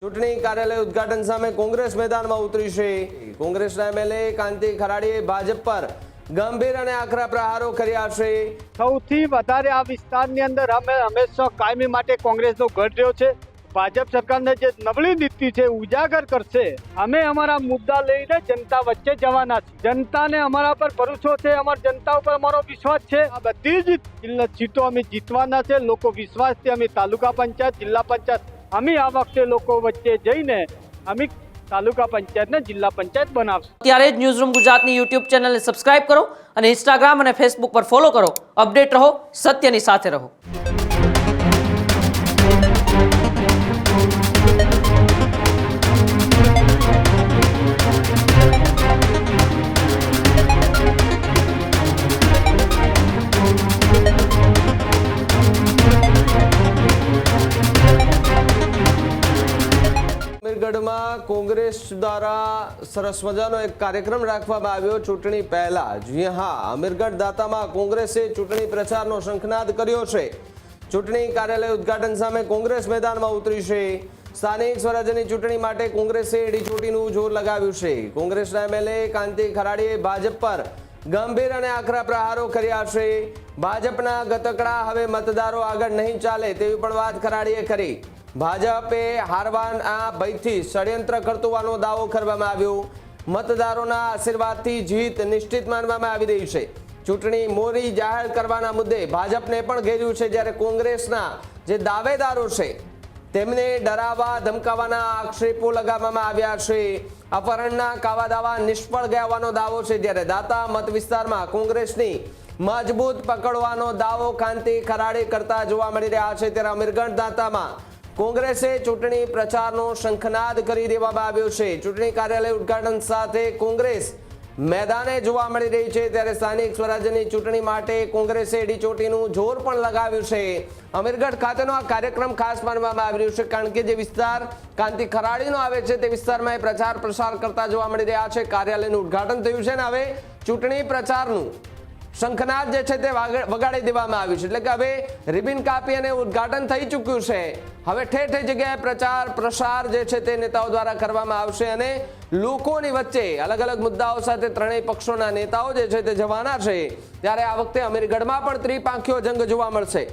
ચૂંટણી કાર્યાલય ઉદ્ઘાટન સામે કોંગ્રેસ મેદાનમાં ઉતરી છે। કોંગ્રેસના એમએલએ કાંતિ ખરાડીએ ભાજપ પર ગંભીર અને આકરા પ્રહારો કર્યા છે। સૌથી વધારે આ વિસ્તારની અંદર અમે હંમેશા કાયમી માટે કોંગ્રેસનો ગઢ રહ્યો છે। ભાજપ સરકારને જે નબળી નીતિ છે ઉજાગર કરશે। અમે અમારા મુદ્દા લઈને જનતા વચ્ચે જવાના છીએ। જનતાને અમારા પર ભરોસો છે, અમારી જનતા ઉપર અમારો વિશ્વાસ છે। આ બધી જ સીટો અમે જીતવાના છે। લોકો વિશ્વાસથી અમે તાલુકા પંચાયત, જિલ્લા પંચાયત અમે આ વખતે લોકો વચ્ચે જઈને અમે તાલુકા પંચાયત ને જિલ્લા પંચાયત બનાવશું। ત્યારે જ ન્યૂઝરૂમ ગુજરાતની યુટ્યુબ ચેનલને સબસ્ક્રાઇબ કરો અને ઇન્સ્ટાગ્રામ અને ફેસબુક પર ફોલો કરો। અપડેટ રહો, સત્યની સાથે રહો। અમીરગઢમાં કોંગ્રેસ દ્વારા સરસ મજાનો એક કાર્યક્રમ રાખવામાં આવ્યો ચૂંટણી પહેલા। જી હા, અમીરગઢ દાતામાં કોંગ્રેસે ચૂંટણી પ્રચારનો શંખનાદ કર્યો છે। ચૂંટણી કાર્યાલય ઉદ્ઘાટન સામે કોંગ્રેસ મેદાનમાં ઉતરી છે। સ્થાનિક સ્વરાજ્યની ચૂંટણી માટે કોંગ્રેસે એડીચોટીનું જોર લગાવ્યું છે। કોંગ્રેસના એમએલએ કાંતિ ખરાડીએ ભાજપ પર ગંભીર અને આકરા પ્રહારો કર્યા છે। ભાજપના ગતકડા હવે મતદારો આગળ નહીં ચાલે તેવી પણ વાત ખરાડીએ કરી। ભાજપે હારવાના ભયથી ષડયંત્ર કરતો હોવાનો દાવો કરવામાં આવ્યો। મતદારોના આશીર્વાદથી જીત નિશ્ચિત માનવામાં આવી રહી છે। ચૂંટણી મોડી જાહેર કરવાના મુદ્દે ભાજપને પણ ઘેર્યું છે, જ્યારે કોંગ્રેસના જે દાવેદારો છે તેમને ડરાવવા ધમકાવવાના આક્ષેપો લગાવવામાં આવ્યા છે। અપહરણના કાવા દાવા નિષ્ફળ ગયા હોવાનો દાવો છે, જ્યારે દાતા મત વિસ્તારમાં કોંગ્રેસની મજબૂત પકડવાનો દાવો કાંતિ ખરાડી કરતા જોવા મળી રહ્યા છે। ત્યારે અમીરગઢ દાતામાં કોંગ્રેસે ચૂંટણી પ્રચારનો શંખનાદ કરી દેવામાં આવ્યો છે। ચૂંટણી કાર્યાલય ઉદ્ઘાટન સાથે કોંગ્રેસ મેદાને જોવા મળી રહી છે, ત્યારે સ્થાનિક સ્વરાજ્યની ચૂંટણી માટે કોંગ્રેસે એડીચોટીનું જોર પણ લગાવ્યું છે। અમીરગઢ ખાતેનો આ કાર્યક્રમ ખાસ માનવામાં આવી રહ્યો છે, કારણ કે જે વિસ્તાર કાંતિ ખરાડીનો આવે છે તે વિસ્તારમાં એ પ્રચાર પ્રસાર કરતા જોવા મળી રહ્યા છે। કાર્યાલયનું ઉદ્ઘાટન થયું છે ને હવે ચૂંટણી પ્રચારનું શંખનાદ જે છે તે વગાડી દેવામાં આવ્યું છે, એટલે કે હવે રિબિન કાપી અને ઉદ્ઘાટન થઈ ચૂક્યું છે। હવે ઠેર ઠેર જગ્યાએ પ્રચાર પ્રસાર જે છે તે નેતાઓ દ્વારા કરવામાં આવશે અને લોકોની વચ્ચે અલગ અલગ મુદ્દાઓ સાથે ત્રણેય પક્ષોના નેતાઓ જે છે તે જવાના છે। ત્યારે આ વખતે અમીરગઢમાં પણ ત્રિપાંખીયો જંગ જોવા મળશે।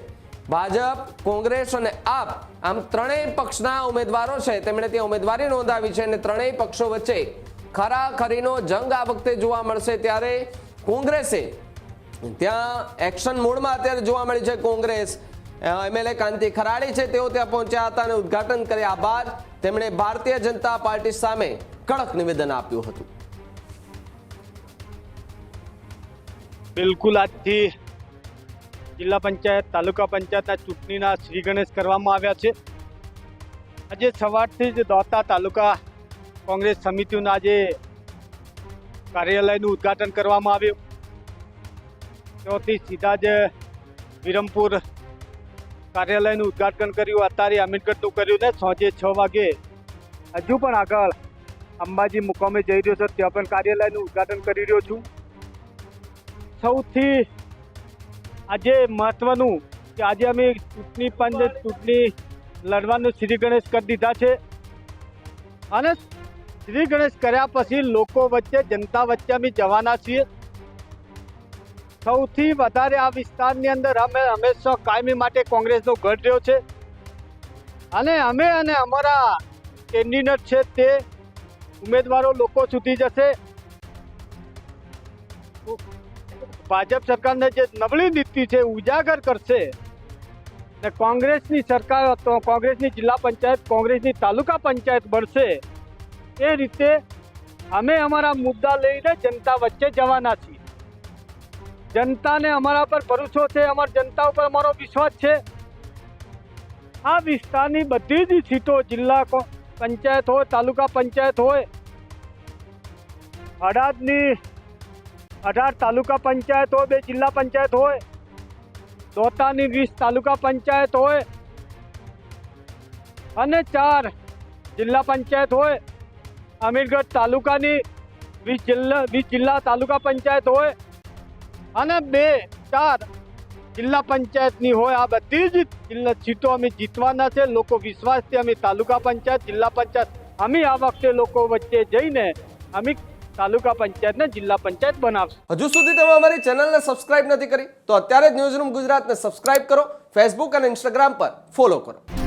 ભાજપ, કોંગ્રેસ અને આપ આમ ત્રણેય પક્ષના ઉમેદવારો છે તેમણે ત્યાં ઉમેદવારી નોંધાવી છે અને ત્રણેય પક્ષો વચ્ચે ખરાખરીનો જંગ આ વખતે જોવા મળશે। ત્યારે કોંગ્રેસે ત્યાં એક્શન મોડમાં અત્યારે જોવા મળી છે। કોંગ્રેસ એમએલએ કાંતિ ખરાડી છે તેઓ ત્યાં પહોંચ્યા હતા અને ઉદ્ઘાટન કર્યા બાદ તેમણે ભારતીય જનતા પાર્ટી સામે કડક નિવેદન આપ્યું હતું। બિલકુલ, આજથી જિલ્લા પંચાયત, તાલુકા પંચાયતના ચૂંટણીના શ્રી ગણેશ કરવામાં આવ્યા છે। આજે સવારથી જ દોતા તાલુકા કોંગ્રેસ સમિતિનું આજે કાર્યાલયનું ઉદ્ઘાટન કરવામાં આવ્યું। ત્યાંથી સીધા જ વિરમપુર કાર્યાલયનું ઉદ્ઘાટન કર્યું, અત્યારે અમીરગઢનું કર્યું ને સાંજે 6 વાગે હજુ પણ આગળ અંબાજી મુકામે જઈ રહ્યો છું, ત્યાં પણ કાર્યાલયનું ઉદ્ઘાટન કરી રહ્યો છું। સૌથી આજે મહત્વનું કે આજે અમે ચૂંટણી લડવાનું શ્રી ગણેશ કરી દીધા છે અને શ્રી ગણેશ કર્યા પછી લોકો વચ્ચે, જનતા વચ્ચે અમે જવાના છીએ। સૌથી વધારે આ વિસ્તારની અંદર અમે હંમેશા કાયમી માટે કોંગ્રેસનો ગઢ રહ્યો છે અને અમે અને અમારા કેન્ડિડેટ છે તે ઉમેદવારો લોકો સુધી જશે। ભાજપ સરકારને જે નબળી નીતિ છે ઉજાગર કરશે ને કોંગ્રેસની સરકાર, કોંગ્રેસની જિલ્લા પંચાયત, કોંગ્રેસની તાલુકા પંચાયત બનશે। એ રીતે અમે અમારા મુદ્દા લઈને જનતા વચ્ચે જવાના છીએ। જનતાને અમારા પર ભરોસો છે, અમારી જનતા ઉપર અમારો વિશ્વાસ છે। આ વિસ્તારની બધી જ સીટો, જિલ્લા પંચાયત હોય, તાલુકા પંચાયત હોય, 18 તાલુકા પંચાયત હોય, 2 જિલ્લા પંચાયત હોય, દોતાની 20 તાલુકા પંચાયત હોય અને 4 જિલ્લા પંચાયત હોય, અમીરગઢ તાલુકાની 20 જિલ્લા તાલુકા પંચાયત હોય અને 2-4 જિલ્લા પંચાયતની હોય આ બધી જ સીટો અમે જીતવાના છે. લોકો વિશ્વાસથી અમે તાલુકા પંચાયત, જિલ્લા પંચાયત અમે આ વખતે લોકો વચ્ચે જઈને અમે તાલુકા પંચાયતને જિલ્લા પંચાયત બનાવશું. હજુ સુધી તમે અમારી ચેનલને સબસ્ક્રાઇબ નથી કરી તો અત્યારે જ ન્યૂઝરૂમ ગુજરાતને સબસ્ક્રાઇબ કરો, ફેસબુક અને ઇન્સ્ટાગ્રામ પર ફોલો કરો.